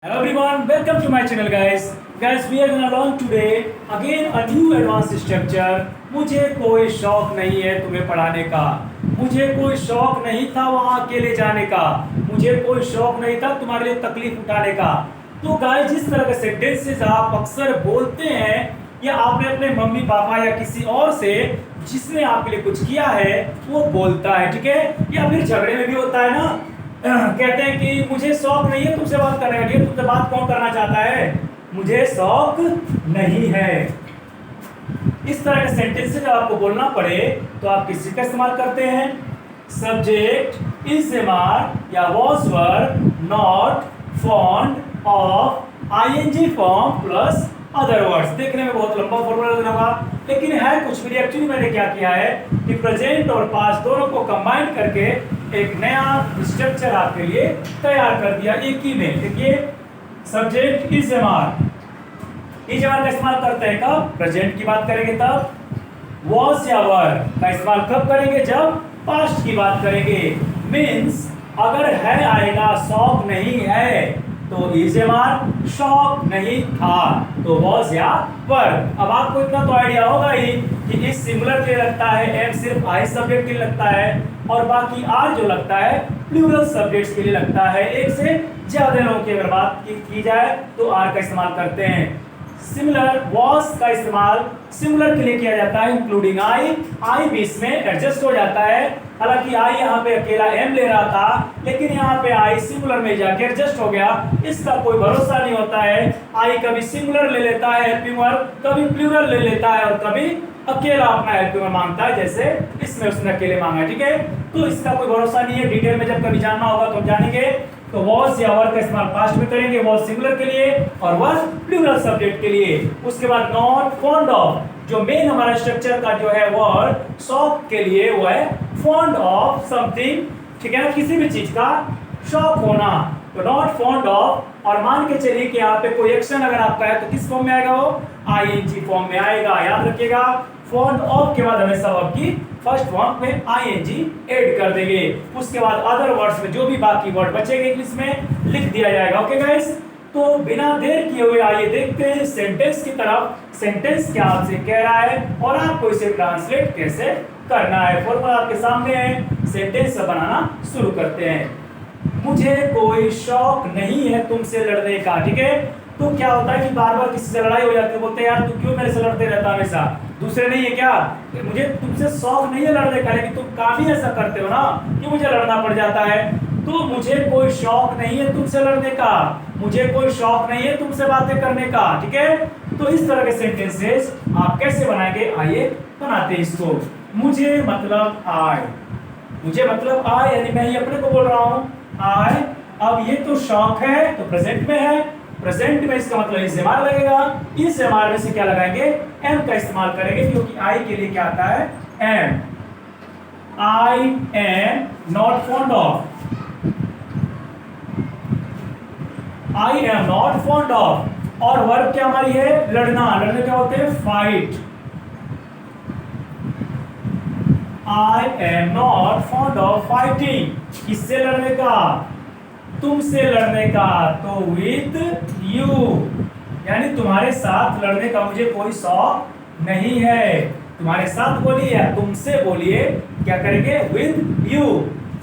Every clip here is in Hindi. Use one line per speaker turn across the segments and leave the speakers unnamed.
Hello everyone, welcome to my channel guys. Guys, we are gonna learn today again a new advanced structure. मुझे कोई शौक नहीं है तुम्हें पढ़ाने का, मुझे कोई शौक नहीं था वहाँ अकेले जाने का, मुझे कोई शौक नहीं था तुम्हारे लिए तकलीफ उठाने का। तो गाइस, जिस तरह के सेंटेंसेस आप अक्सर बोलते हैं या आपने अपने मम्मी पापा या किसी और से जिसने आपके लिए कुछ किया है वो बोलता है, ठीक है, या फिर झगड़े में भी होता है ना, कहते हैं कि मुझे शौक नहीं है तुमसे बात करने का, ठीक है, तुमसे बात कौन करना चाहता है, मुझे शौक नहीं है। इस तरह के सेंटेंस जब आपको बोलना पड़े तो आप किसी का इस्तेमाल करते हैं, सब्जेक्ट इज एमआर या was verb not fond of ING form plus other words. देखने में बहुत लंबा फॉर्मूला लगा, लेकिन है कुछ भी। एक्चुअली मैंने क्या किया है कि प्रेजेंट और पास्ट दोनों को कंबाइन करके एक नया स्ट्रक्चर आपके लिए तैयार कर दिया एक ही में। देखिए, subject is MR, is MR का इस्तेमाल करते हैं कब, प्रेजेंट की बात करेंगे तब। वॉज या वर का इस्तेमाल कब करेंगे, जब पास्ट की बात करेंगे। मीन्स अगर है आएगा, शौक नहीं है तो इज एमआर, शौक नहीं था तो वॉज या वर। अब आपको इतना तो आइडिया होगा ही कि इस सिंगुलर के लिए लगता है, एम सिर्फ आई सब्जेक्ट के लिए लगता है और बाकी आर जो लगता है प्लूरल सब्जेक्ट्स के लिए लगता है। एक से ज्यादा लोगों की अगर बात की जाए तो आर का इस्तेमाल करते हैं। सिमिलर वॉज का इस्तेमाल सिंगुलर के लिए किया जाता है इंक्लूडिंग आई, आई बीच में एडजस्ट हो जाता है। हालांकि आई यहाँ पे अकेला एम ले रहा था, लेकिन यहाँ पे आई सिंगुलर में जाके एडजस्ट हो गया। इसका कोई भरोसा नहीं होता है, आई कभी सिंगुलर ले लेता है हेल्पिंग वर्ब, कभी प्लूरल ले लेता है और कभी अकेला अपना हेल्पिंग वर्ब मांगता है, जैसे इसमें उसने अकेले मांगा, ठीक है। तो इसका कोई भरोसा नहीं है, डिटेल में जब कभी जानना होगा तो हम जानेंगे। तो वॉज या वर का इस्तेमाल पास्ट में करेंगे, वॉज सिंगुलर के लिए और वर प्लूरल सब्जेक्ट के लिए। उसके बाद नॉट फॉन्ड ऑफ, जो मेन हमारा स्ट्रक्चर का जो है वर्ड शौक के लिए वो है फॉन्ड ऑफ समथिंग, ठीक है ना, किसी भी चीज का शौक होना। तो नॉट फॉन्ड ऑफ, और मान के चलिए कि यहाँ पे कोई एक्शन अगर आपका है तो किस फॉर्म में आएगा, वो आईएनजी फॉर्म में आएगा। याद रखिएगा, फॉन्ड ऑफ के बाद हमेशा वर्ब की फर्स्ट फॉर्म में आईएनजी ऐड कर देंगे। उसके बाद अदर वर्ड्स में जो भी बाकी वर्ड बचेंगे इंग्लिश में लिख दिया जाएगा। ओके गाइस, तो बिना देर किए हुए आइए देखते हैं सेंटेंस की तरफ। सेंटेंस क्या आपसे कह रहा है और आपको इसे ट्रांसलेट कैसे करना है। फॉर्मूला आपके सामने है, सेंटेंस बनाना शुरू करते हैं। मुझे कोई शौक नहीं है तुमसे लड़ने का, ठीक है। तो क्या होता है कि बार बार किसी से लड़ाई हो जाती है, बोलते हैं यार तू क्यों मेरे से लड़ते रहता हमेशा, दूसरे नहीं है क्या, मुझे तुमसे शौक नहीं है लड़ने का, लेकिन तुम काफी ऐसा करते हो ना कि मुझे लड़ना पड़ जाता है। तो मुझे कोई शौक नहीं है तुमसे लड़ने का, मुझे कोई शौक नहीं है तुमसे बातें करने का, ठीक है। तो इस तरह के सेंटेंसेस आप कैसे बनाएंगे, आइए बनाते हैं इसको। मुझे मतलब आई, मुझे मतलब आई यानी मैं ही अपने को बोल रहा हूं आई। अब ये तो शौक है तो प्रेजेंट में है, प्रेजेंट में इसका मतलब इस एमआर लगेगा। इस एमआर में से क्या लगाएंगे, एम का इस्तेमाल करेंगे, क्योंकि आई के लिए क्या आता है, am. I am not fond of, I am not fond of. और वर्ब क्या हमारी है, लड़ना, लड़ने क्या होते हैं, fight. I am not fond of fighting, किससे लड़ने का, तुमसे लड़ने का, तो विद यू, यानी तुम्हारे साथ लड़ने का मुझे कोई शौक नहीं है। तुम्हारे साथ बोलिए या तुमसे बोलिए, क्या करेंगे, with you.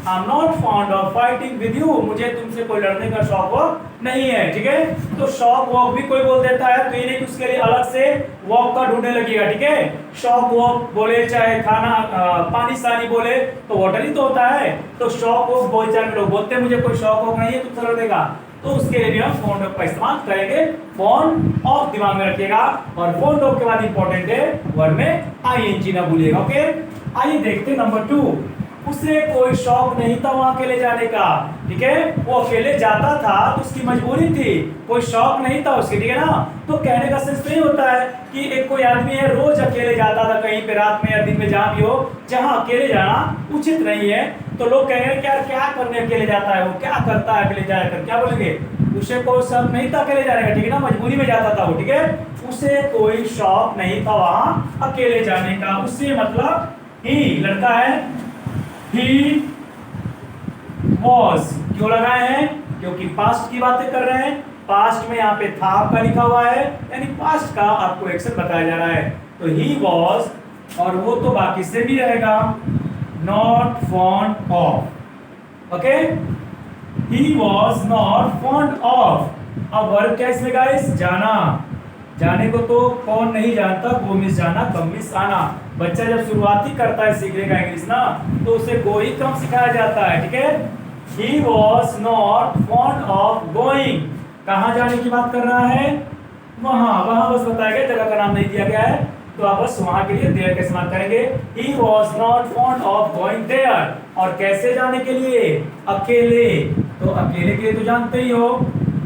I am not fond of fighting with you, मुझे तुमसे कोई लड़ने का शौक नहीं है, ठीक है। तो शौक वॉक भी कोई बोल देता है, तो ये नहीं कि उसके लिए अलग से वॉक का ढूंढने लगेगा, ठीक है। शौक वॉक बोले चाहे खाना पानी सानी बोले तो वाटर ही तो होता है। तो शौक वॉक बोल चाहे लोग बोलते हैं मुझे कोई शौक वॉक नहीं है तुमसे लड़ेगा, तो उसके लिए भी हम फॉन्ड ऑफ का इस्तेमाल करेंगे। फॉन्ड ऑफ दिमाग में रखिएगा, और फॉन्ड ऑफ के बाद इंपॉर्टेंट है वर्ड में आईएनजी ना भूलिएगा। ओके, आइए देखते हैं नंबर 2। उसे कोई शौक नहीं था वहां अकेले जाने का, ठीक है, वो अकेले जाता था तो उसकी मजबूरी थी, कोई शौक नहीं था उसकी, ठीक है ना। तो कहने का सेंस नहीं होता है कि एक कोई आदमी है रोज अकेले जाता था कहीं पे, रात में या दिन में जहां भी हो, जहां अकेले जाना उचित नहीं है। तो लोग कहेंगे कि यार क्या करने अकेले जाता है, वो क्या करता है अकेले जाकर, क्या बोलेंगे, उसे कोई शौक नहीं था अकेले जाने का, ठीक है ना, मजबूरी में जाता था वो, ठीक है। उसे कोई शौक नहीं था वहां अकेले जाने का, उससे मतलब ही लड़का है, he was, क्यों लगाए हैं, क्योंकि पास्ट की बातें कर रहे हैं। पास्ट में यहाँ पे था आपका लिखा हुआ है, यानी पास्ट का आपको एक्शन बताया जा रहा है। तो ही वॉज, और वो तो बाकी से भी रहेगा, not fond of. Okay, he was not fond of. अब वर्ब क्या इसमें गाइस? जाना। जाने को तो कौन नहीं जानता, गो मिस जाना, कम मिस आना। बच्चा जब शुरुआती करता है सीखने का इंग्लिश ना, तो उसे गो ही कम सिखाया जाता है, ठीक है। ही was not fond of going, कहाँ जाने की बात कर रहा है? वहां, वहां बस बताया गया, जगह का नाम नहीं दिया गया है, तो आप बस वहां के लिए देयर का इस्तेमाल करेंगे। He was not fond of going there. और कैसे जाने के लिए? अकेले। तो अकेले के लिए तो जानते ही हो,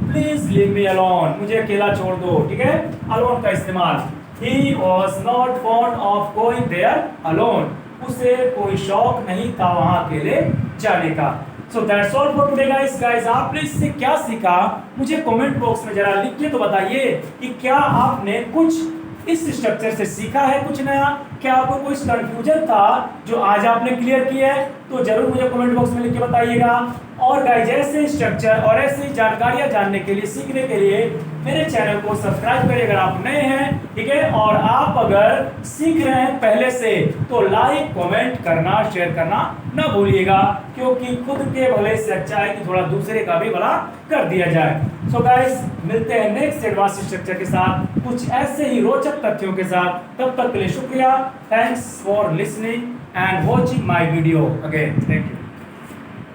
प्लीज लीव मी अलोन, मुझे अकेला छोड़ दो, ठीक है। अलोन का इस्तेमाल। He was not fond of going there alone, उसे कोई शौक नहीं था वहां अकेले जाने का। So that's all for today guys. आपने इससे क्या सीखा, मुझे कमेंट बॉक्स में जरा लिख के तो बताइए कि क्या आपने कुछ इस स्ट्रक्चर से सीखा है, कुछ नया। क्या आपको कोई कंफ्यूजन था जो आज आपने क्लियर किया है, तो जरूर मुझे कमेंट बॉक्स में लिख के बताइएगा। और गाइस, ऐसे स्ट्रक्चर और ऐसी जानकारियां जानने के लिए, सीखने के लिए मेरे चैनल को सब्सक्राइब करिए अगर आप नए हैं, ठीक है। और आप अगर सीख रहे हैं पहले से, तो लाइक, कमेंट करना, शेयर करना ना भूलिएगा, क्योंकि खुद के भले से अच्छा है कि थोड़ा दूसरे का भी भला कर दिया जाए। सो गाइस, मिलते हैं नेक्स्ट एडवांस स्ट्रक्चर के साथ, कुछ ऐसे ही रोचक तथ्यों के साथ। तब तक के लिए शुक्रिया। Thanks for listening and watching my video again. Thank you.